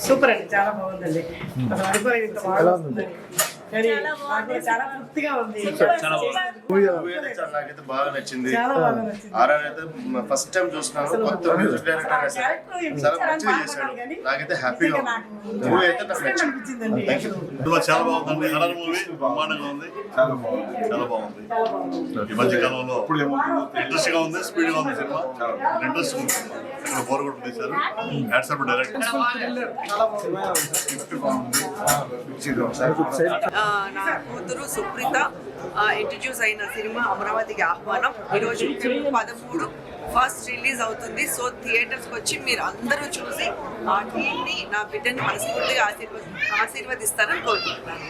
Super అండి, చాలా బాగుందండి. అసలు అనుకోలేదు ఇంత బాగుంది. చాలా తృప్తిగా ఉంది. నాకైతే బాగా నచ్చింది. ఆర్ఆర్ అయితే ఫస్ట్ టైం చూస్తున్నాను. కొత్త మ్యూజిక్ డైరెక్టర్ చాలా మంచిగా చేశాడు. నాకైతే హ్యాపీగా మూవీ అయితే నాకు నచ్చింది. చాలా బాగుందండి. హర్రర్ మూవీ బ్రహ్మాండంగా ఉంది. చాలా బాగుంది. ఈ మధ్య కాలంలో ఇంట్రెస్ట్ గా ఉంది, స్పీడ్ గా ఉంది సినిమా. ఇంట్రెస్ట్ ఉంది. ఇక్కడ బోర్ కూడా తీశారు. Hats off director. నా కూతురు సుప్రీత ఇంట్రడ్యూస్ అయిన సినిమా అమరావతికి ఆహ్వానం. ఈరోజు 13 ఫస్ట్ రిలీజ్ అవుతుంది. సో థియేటర్స్కి వచ్చి మీరు అందరూ చూసి ఆ టీమ్ని, నా బిడ్డని మనస్ఫూర్తిగా ఆశీర్వదిస్తారని కోరుకుంటున్నాను.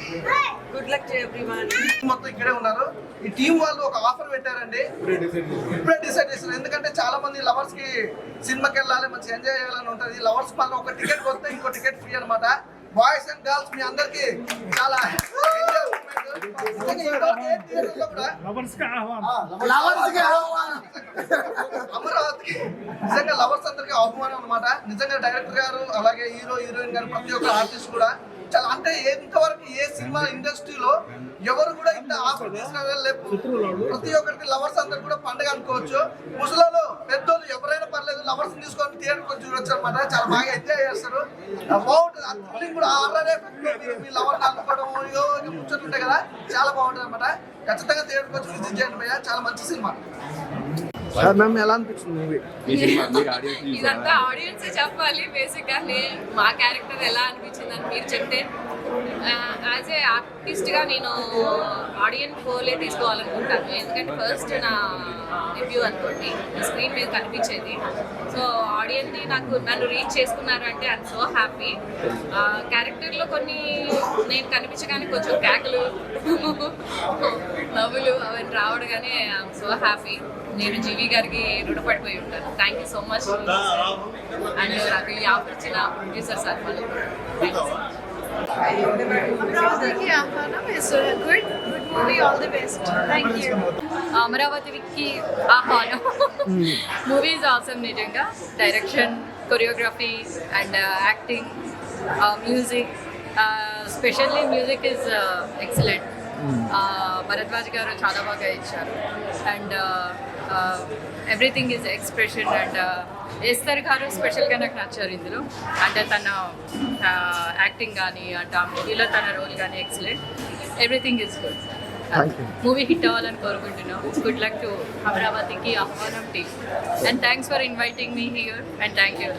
Good luck to everyone. మొత్తం ఇక్కడే ఉన్నారు. ఈ టీం వాళ్ళు ఒక ఆఫర్ పెట్టారండి. ఇప్పుడే డిసైడ్ చేస్తారు. ఎందుకంటే చాలా మంది లవర్స్ కి సినిమాకి వెళ్ళాలి, మంచి ఎంజాయ్ చేయాలని ఉంటుంది. లవర్స్ మళ్ళీ ఒక టికెట్ వస్తే ఇంకో టికెట్ ఫ్రీ అనమాట. బాయ్స్ అండ్ గర్ల్స్ మీ అందరికి చాలా అమరావతికి నిజంగా లవర్స్ అందరికి ఆహ్వానం అనమాట. నిజంగా డైరెక్టర్ గారు, అలాగే హీరో హీరోయిన్ గారు, ప్రతి ఒక్క ఆర్టిస్ట్ కూడా చాలా, అంటే ఇంతవరకు ఏ సినిమా ఇండస్ట్రీలో ఎవరు కూడా ఇంత ఆఫర్ తీసుకురాలేదు. ప్రతి ఒక్కరికి లవర్స్ అందరు కూడా పండుగ అనుకోవచ్చు. ముసలాలు పెద్దోళ్ళు ఎవరైనా పర్లేదు, లవర్స్ తీసుకొని థియేటర్కి వచ్చి చూడొచ్చు అనమాట. చాలా బాగా ఎంజాయ్ చేస్తారు. బాగుంటుంది. అది కూడా ఆల్రెడీ మీ లవర్ అనుకోవడం ముచ్చట్లుంటాయి కదా, చాలా బాగుంటుంది అనమాట. ఖచ్చితంగా థియేటర్కి వచ్చి విజిట్ చేయండి భయ్య. చాలా మంచి సినిమా. మ్యామ్ ఎలా అనిపించింది మూవీ? ఇదంతా ఆడియన్స్ చెప్పాలి. బేసిక్ గా మా క్యారెక్టర్ ఎలా అనిపించింది అని మీరు చెప్తే, యాజ్ ఏ ఆర్టిస్ట్ గా నేను ఆడియన్స్ పోలే తీసుకోవాలనుకుంటాను. ఎందుకంటే ఫస్ట్ నా రివ్యూ అనుకోండి స్క్రీన్ మీద కనిపించేది. సో ఆడియన్స్ నన్ను రీచ్ చేసుకున్నారు అంటే ఐఎమ్ సో హ్యాపీ. క్యారెక్టర్లో కొన్ని నేను కనిపించగానే కొంచెం కేకలు, నవ్వులు అవన్నీ రావడగానే ఐఎమ్ సో హ్యాపీ. నేను జీవి గారికి రుణపడిపోయి ఉంటాను. Thank you so much. And నాకు ఈ ఆఫర్ ఇచ్చిన ప్రొడ్యూసర్ సార్ వాళ్ళు అమరావతికి ఆహ్వానం is good movie. All the best. Thank you. అమరావతికి ఆహ్వానం మూవీ ఇస్ ఆసమ్. నిజంగా direction, choreography and acting, music, specially music is excellent. Bharadwaj గారు చాలా బాగా ఇచ్చారు. And everything is expression. And Esther గారు స్పెషల్గా నాకు నచ్చారు ఇందులో. అంటే తన యాక్టింగ్ కానీ, అంటే ఆ మూవీలో తన రోల్ కానీ excellent. Everything is good. Movie hit అవ్వాలని కోరుకుంటున్నాం. గుడ్ లక్ టు అమరావతికి ఆహ్వానం team. And thanks for inviting me here. And thank you.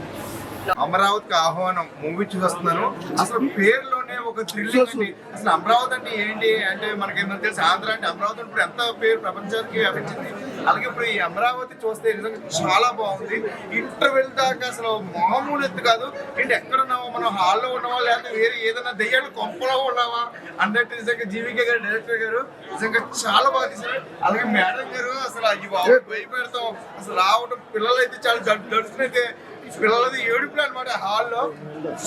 అమరావతికి ఆహ్వానం మూవీ చూస్తున్నాను. అసలు పేరులోనే ఒక థ్రిల్లింగ్ అండి. అసలు అమరావతి అంటే ఏంటి అంటే మనకేమో తెలుసు, ఆంధ్ర అంటే అమరావతి ఇప్పుడు ఎంత పేరు ప్రపంచానికి వ్యాపించింది. అలాగే ఇప్పుడు ఈ అమరావతి చూస్తే నిజంగా చాలా బాగుంది. ఇంటర్వెల్ దాకా అసలు మామూలు ఎత్తు కాదు. ఏంటి ఎక్కడ ఉన్నావా, మనం హాల్లో ఉన్నావా లేకపోతే వేరే ఏదైనా దెయ్యాలు కొంపలో ఉన్నావా అన్నట్టు నిజంగా జీవికే గారు, డైరెక్టర్ గారు నిజంగా చాలా బాగా తీశారు. అలాగే మేడం గారు అసలు ఈ బాబు భయపెడతాం అసలు రావడం. పిల్లలు అయితే చాలా దడుచునైతే పిల్లలది ఏడుపులు అనమాట. హాల్లో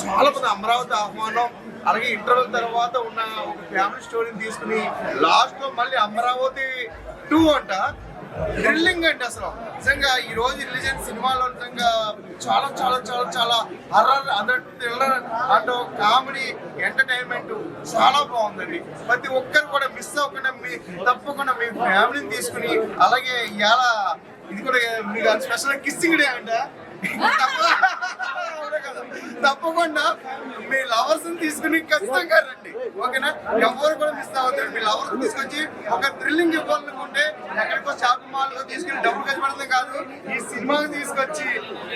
చాలా మంది అమరావతి ఆహ్వానం. అలాగే ఇంటర్వెల్ తర్వాత ఉన్న ఒక ఫ్యామిలీ స్టోరీని తీసుకుని లాస్ట్ లో మళ్ళీ అమరావతి 2 అంట. థ్రిల్లింగ్ అంటే అసలు నిజంగా ఈ రోజు రిలీజ్ అయిన సినిమాలో నిజంగా చాలా చాలా చాలా చాలా హర్రర్, అందరూ థ్రిల్లర్ అంటూ కామెడీ, ఎంటర్టైన్మెంట్ చాలా బాగుందండి. ప్రతి ఒక్కరు కూడా మిస్ అవ్వకుండా తప్పకుండా మీ ఫ్యామిలీని తీసుకుని, అలాగే ఇవాళ ఇది కూడా మీకు స్పెషల్ కిస్సింగ్ డే అంట. తప్పకుండా మీ లవర్స్ తీసుకుని ఖచ్చితంగా రండి. ఓకేనా? ఎవరు కూడా మిస్ అవుతారు. మీ లవర్స్ తీసుకొచ్చి ఒక థ్రిల్లింగ్ ఇవ్వాలనుకుంటే ఎక్కడికో షాపింగ్ మాల్ లో తీసుకుని డబ్బులు ఖర్చు పెడతాం కాదు, ఈ సినిమాకి తీసుకొచ్చి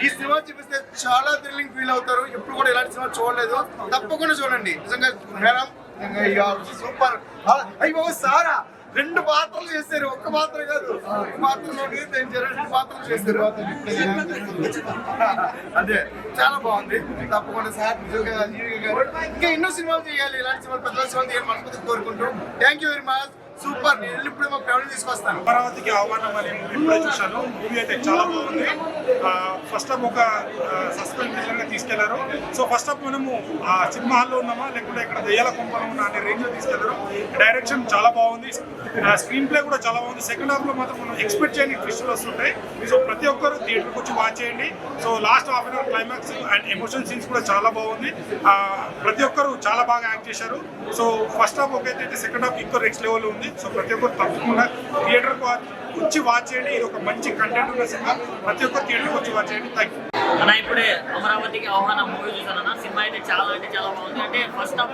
ఈ సినిమా చూపిస్తే చాలా థ్రిల్లింగ్ ఫీల్ అవుతారు. ఎప్పుడు కూడా ఇలాంటి సినిమా చూడలేదు, తప్పకుండా చూడండి. నిజంగా మేడం సూపర్. అయ్యో సారా 2 పాత్రలు చేశారు, ఒక్క పాత్ర కాదు. పాత్రలో 2 పాత్రలు చేశారు. అదే చాలా బాగుంది. తప్పకుండా సార్ నిజంగా జీవి గారు ఇంకా ఎన్నో సినిమాలు చేయాలి. ఇలాంటి సినిమాలు, పెద్ద సినిమాలు చేయాలి మనస్ఫూర్తిగా కోరుకుంటూ thank you very much. Super. నేను ఇప్పుడు మా ఫ్యామిలీ తీసుకొస్తాను. అమరావతికి ఆహ్వానం అనే మూవీ ఇప్పుడే చూశాను. మూవీ అయితే చాలా బాగుంది. ఫస్ట్ హాఫ్ ఒక సస్పెన్స్ థ్రిల్లర్గా తీసుకెళ్లారు. సో ఫస్ట్ హాఫ్ మనము సినిమా హాల్లో ఉన్నామా లేకుంటే ఇక్కడ దయ్యాల కొంపలో ఉన్నా అనే రేంజ్లో తీసుకెళ్లారు. డైరెక్షన్ చాలా బాగుంది, స్క్రీన్ ప్లే కూడా చాలా బాగుంది. సెకండ్ హాఫ్లో మాత్రం మనం ఎక్స్పెక్ట్ చేయని ట్విస్టులు వస్తుంటాయి. సో ప్రతి ఒక్కరు థియేటర్కి వచ్చి వాచ్ చేయండి. So last half an hour climax and emotion scenes కూడా చాలా బాగుంది. ప్రతి ఒక్కరు చాలా బాగా యాక్ట్ చేశారు. సో ఫస్ట్ హాఫ్ ఒకైతే సెకండ్ హాఫ్ ఇంకో నెక్స్ట్ లెవెల్ ఉంది. సో ప్రతి ఒక్కరు తప్పకుండా థియేటర్కి వచ్చి వాచ్ చేయండి. ఇది ఒక మంచి కంటెంట్ ఉన్న సినిమా. ప్రతి ఒక్కరు థియేటర్కి వచ్చి వాచ్ చేయండి. థ్యాంక్ యూ అన్న. ఇప్పుడే అమరావతికి ఆహ్వానం మూవీ చూసానన్న. సినిమా అయితే చాలా బాగుంది. అంటే ఫస్ట్ హాఫ్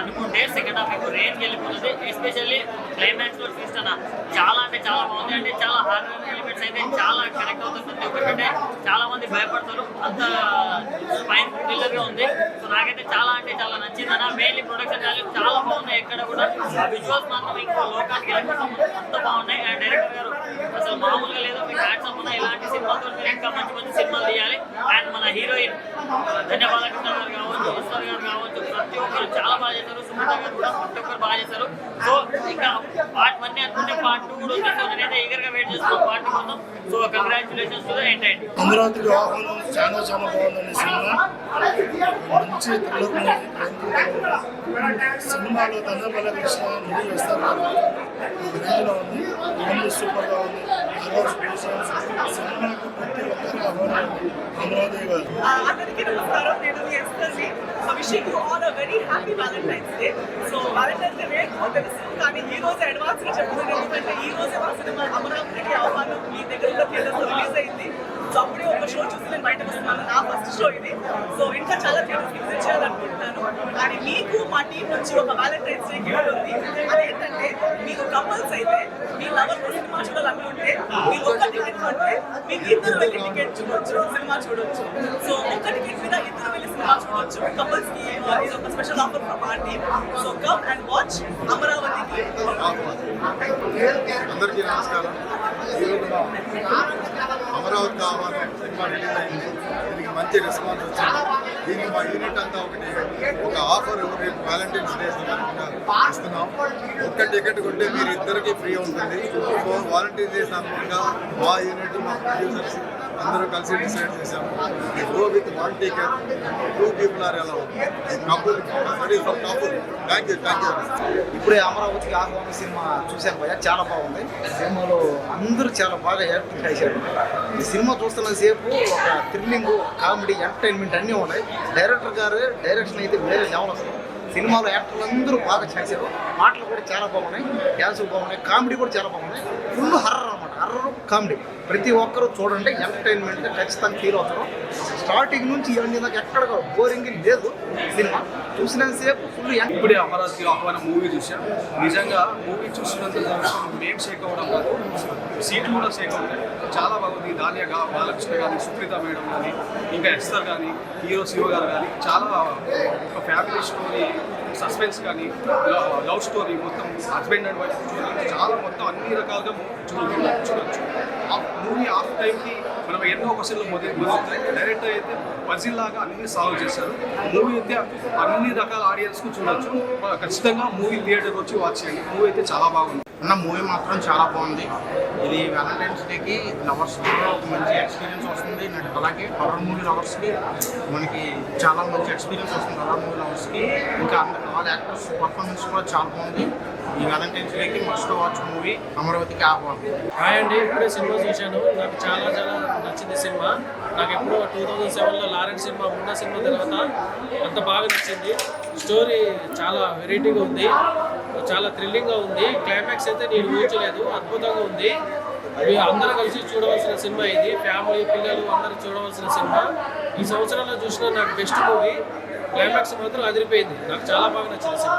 అనుకుంటే సెకండ్ హాఫ్ ఎక్కువ రేంజ్కి వెళ్ళిపోతుంది. ఎస్పెషల్లీ క్లైమాక్స్ లో ట్విస్ట్ అన్న చాలా బాగుంది. అంటే చాలా హారర్ ఎలిమెంట్స్ అయితే చాలా కనెక్ట్ అవుతుంది. ఎందుకంటే చాలా మంది భయపడతారు, అంత స్పైన్ థ్రిల్లర్ గా ఉంది. సో నాకైతే చాలా నచ్చింది అన్న. మెయిన్లీ ప్రొడక్షన్ వాల్యూ చాలా బాగున్నాయి. ఎక్కడ కూడా విజువల్స్ మాత్రం ఇంకో లోకానికి వెళ్ళిపోతాం, అంత బాగున్నాయి. అండ్ డైరెక్టర్ గారు అసలు మామూలుగా లేదు. మీకు హ్యాట్సప్ ఉన్న ఇలాంటి సినిమాతో ఇంకా మంచి సినిమాలు తీయాలి. అండ్ మన హీరోయిన్ ధన్యవాదకృష్ణ గారు కావచ్చు, ఈశ్వర్ గారు కావచ్చు, ప్రతి ఒక్కరు చాలా బాగా చేశారు. సుమత గారు కూడా ప్రతి ఒక్కరు బాగా చేశారు. సో ఇంకా పార్ట్ 1 అనుకుంటే పార్ట్ 2 కూడా ఉంది. సో నేనైతే ఈగర్ గా వెయిట్ చేస్తున్నాను పార్ట్ 2 కోసం. So congratulations to the entire team. అమరావతికి ఆహ్వానం చాలా బాగుందండి సినిమా. మంచి థ్రిల్లర్ సినిమాలో ధన్యవాదకృష్ణ మూవీ వేస్తారు రేంజ్లో ఉంది. మూవీ సూపర్గా ఉంది. సినిమాకు ప్రతి ఒక్కరు ఆహ్వానం అమరావతి గారు. అందరికీ నమస్కారం. నేను మీ ఎస్టర్ని. So wishing you all a very happy Valentine's Day. So Valentine's Day రేపు తెలుసు, కానీ ఈ రోజు అడ్వాన్స్ గా చెప్తున్నాను. ఎందుకంటే ఈ రోజు మా సినిమా అమరావతికి ఆహ్వానం మీ దగ్గర ఉన్న థియేటర్స్ లో రిలీజ్ అయింది. సో అప్పుడే ఒక షో చూసి నేను బయటకు వస్తున్నాను. నా ఫస్ట్ షో ఇది. సో ఇంకా చాలా థియేటర్స్ విజిట్ చేయాలనుకుంటున్నాను. కానీ మీకు మా టీం నుంచి ఒక వ్యాలంటైన్స్ డే గిఫ్ట్ ఉంది. అదేంటంటే మీకు కపుల్స్ అయితే మీ లవర్ తో సినిమా చూడాలనుకుంటే మీరు ఒక్క టికెట్ కొంటే మీకు ఇద్దరు వెళ్ళి టికెట్ చూడొచ్చు, సినిమా చూడొచ్చు. సో ఒక్క టికెట్ మీద ఇద్దరు వెళ్ళి సినిమా చూడొచ్చు. కపుల్స్ కి ఇది ఒక special offer from our team. So come and watch అమరావతికి. అందరికీ నమస్కారం. అమరావతి ఆహ్వానం సినిమా రిలీజ్ అయింది. దీనికి మంచి రెస్పాన్స్ వచ్చింది. దీనికి మా యూనిట్ అంతా ఒక ఆఫర్ రేపు వ్యాలంటైన్స్ డే ఇస్తున్నాం. ఒక్క టికెట్ కొంటే మీరు ఇద్దరికి ఫ్రీ ఉంటుంది. సో వాలంటీర్ డే సందర్భంగా మా యూనిట్ మా ప్రొడ్యూసర్స్ అందరూ కలిసి డిసైడ్ చేశాము. Go with 1 ticket 2 people are allow. Couple study for couple. Thank you. ఇప్పుడే అమరావతికి ఆహ్వానం సినిమా చూశాను భయ్య, చాలా బాగుంది. సినిమాలో అందరూ చాలా బాగా యాక్టింగ్ చేశారు. ఈ సినిమా చూస్తున్న సేపు ఒక థ్రిల్లింగ్, కామెడీ, ఎంటర్టైన్మెంట్ అన్నీ ఉన్నాయి. డైరెక్టర్ గారు డైరెక్షన్ అయితే వేరే లెవెల్ అసలు. సినిమాలో యాక్టర్లు అందరూ బాగా చేశారు. పాటలు కూడా చాలా బాగున్నాయి, డ్యాన్సులు బాగున్నాయి, కామెడీ కూడా చాలా బాగున్నాయి. ఫుల్ హర్రర్ అనమాట, హర్రర్ కామెడీ. ప్రతి ఒక్కరూ చూడండి, ఎంటర్టైన్మెంట్గా ఖచ్చితంగా ఫీల్ అవుతారు. స్టార్టింగ్ నుంచి ఇవన్నీ నాకు ఎక్కడ బోరింగ్ లేదు. సినిమా చూసినంతసేపు ఫుల్. ఇప్పుడే అమరావతి ఆహ్వానం మూవీ చూసాం. నిజంగా మూవీ చూసినంత మేము షేక్ అవ్వడం కాదు, సీట్లు కూడా షేక్ అవుతాయి. చాలా బాగుంది. దానియా బాలకృష్ణ కానీ, సుప్రీత మేడం కానీ, ఇంకా ఎస్టర్ కానీ, హీరో శివ గారు కానీ, చాలా ఒక ఫ్యామిలీ స్టోరీ, సస్పెన్స్ కానీ, లవ్ స్టోరీ, మొత్తం హస్బెండ్ అండ్ వైఫ్ స్టోరీ, చాలా మొత్తం అన్ని రకాలుగా చూడొచ్చు. ఆ మూవీ హాఫ్ టైంకి మనం ఎన్నో క్వశ్చన్లు మొదలవుతాయి. డైరెక్టర్ అయితే పజిల్ లాగా అన్ని సాల్వ్ చేశారు. మూవీ అయితే అన్ని రకాల ఆడియన్స్కు చూడొచ్చు. ఖచ్చితంగా మూవీ థియేటర్ వచ్చి వాచ్ చేయండి. మూవీ అయితే చాలా బాగుంది. మూవీ మాత్రం చాలా బాగుంది. ఇది వ్యాలంటైన్స్ డేకి లవర్స్కి ఒక మంచి ఎక్స్పీరియన్స్ వస్తుంది. అలాగే హర్రర్ మూవీ లవర్స్కి మనకి చాలా మంచి ఎక్స్పీరియన్స్ వస్తుంది. హర్రర్ మూవీ లవర్స్కి ఇంకా ఆల్ యాక్టర్స్ పర్ఫార్మెన్స్ కూడా చాలా బాగుంది. ఈ వ్యాలంటైన్స్ డేకి మస్ట్ వాచ్ మూవీ అమరావతికి ఆహ్వానం. హాయ్ అండి, ఇప్పుడే సినిమా చూశాను. నాకు చాలా నచ్చింది సినిమా. నాకు ఎప్పుడో 2007లో లారెన్స్ సినిమా, ఉన్న సినిమా తర్వాత అంత బాగా నచ్చింది. స్టోరీ చాలా వెరైటీగా ఉంది, చాలా థ్రిల్లింగ్గా ఉంది. క్లైమాక్స్ అయితే నేను ఊహించలేదు, అద్భుతంగా ఉంది. అందరూ కలిసి చూడవలసిన సినిమా ఇది. ఫ్యామిలీ, పిల్లలు అందరూ చూడవలసిన సినిమా. ఈ సంవత్సరంలో చూసిన నాకు బెస్ట్ మూవీ. క్లైమాక్స్ మాత్రం అదిరిపోయింది. నాకు చాలా బాగా నచ్చింది సినిమా.